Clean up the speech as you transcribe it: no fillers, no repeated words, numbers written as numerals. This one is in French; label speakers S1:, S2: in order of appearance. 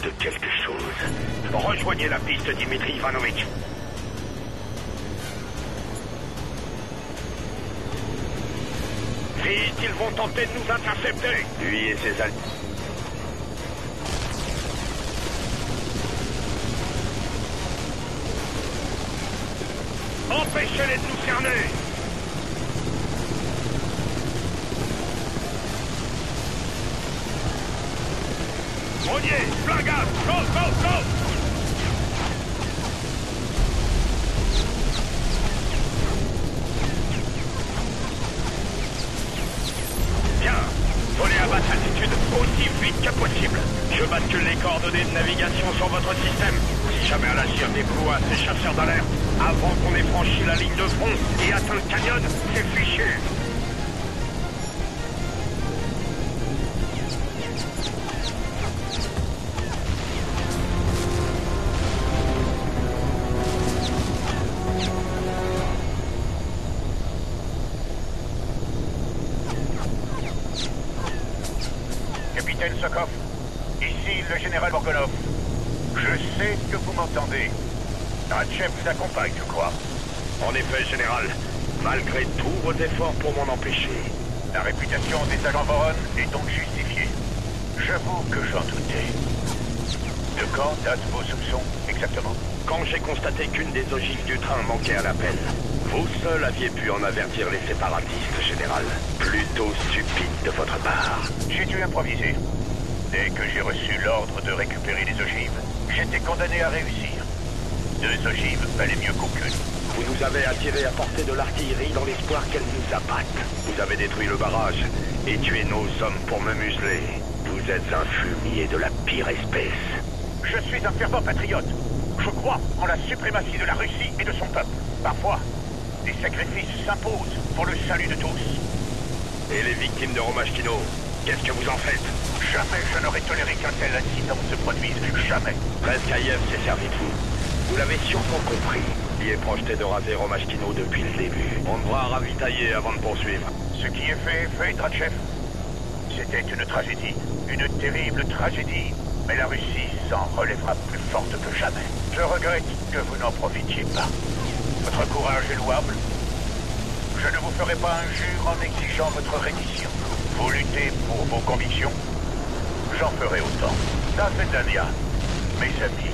S1: de quelque chose. Rejoignez la piste, Dimitri Ivanovitch. Vite, ils vont tenter de nous intercepter. Lui et ses alliés. Empêchez-les de nous cerner. Monnier, plein gaz, go, go, go. Bien, volez à basse altitude aussi vite que possible. Je bascule les coordonnées de navigation sur votre système. Si jamais Al-Ashir déploie ses chasseurs d'alerte, avant qu'on ait franchi la ligne de front et atteint le canyon, c'est fichu.
S2: Capitaine Sokov, ici le général Morgonov. Je sais que vous m'entendez. Ratchev vous accompagne, je crois.
S1: En effet, général, malgré tous vos efforts pour m'en empêcher.
S2: La réputation des agents Voron est donc justifiée. J'avoue que j'en doutais. De quand datent vos soupçons, exactement?
S1: Quand j'ai constaté qu'une des ogives du train manquait à l'appel. Vous seul aviez pu en avertir les séparatistes, général. Plutôt stupide de votre part.
S2: J'ai dû improviser. Dès que j'ai reçu l'ordre de récupérer les ogives, j'étais condamné à réussir. 2 ogives valaient mieux qu'aucune.
S1: Vous nous avez attirés à portée de l'artillerie dans l'espoir qu'elle nous abatte. Vous avez détruit le barrage et tué nos hommes pour me museler. Vous êtes un fumier de la pire espèce.
S2: Je suis un fervent patriote. Je crois en la suprématie de la Russie et de son peuple. Parfois, des sacrifices s'imposent pour le salut de tous.
S1: Et les victimes de Romashkino, qu'est-ce que vous en faites?
S2: Jamais je n'aurais toléré qu'un tel incident se produise. Jamais.
S1: Brezhkaïev s'est servi de vous. Vous l'avez sûrement compris. Il est projeté de raser Romashkino depuis le début. On devra ravitailler avant de poursuivre.
S2: Ce qui est fait, Ratchev. C'était une tragédie. Une terrible tragédie. Mais la Russie s'en relèvera plus forte que jamais. Je regrette que vous n'en profitiez pas. Votre courage est louable. Je ne vous ferai pas injure en exigeant votre reddition. Vous luttez pour vos convictions. J'en ferai autant. Dans cette mes amis.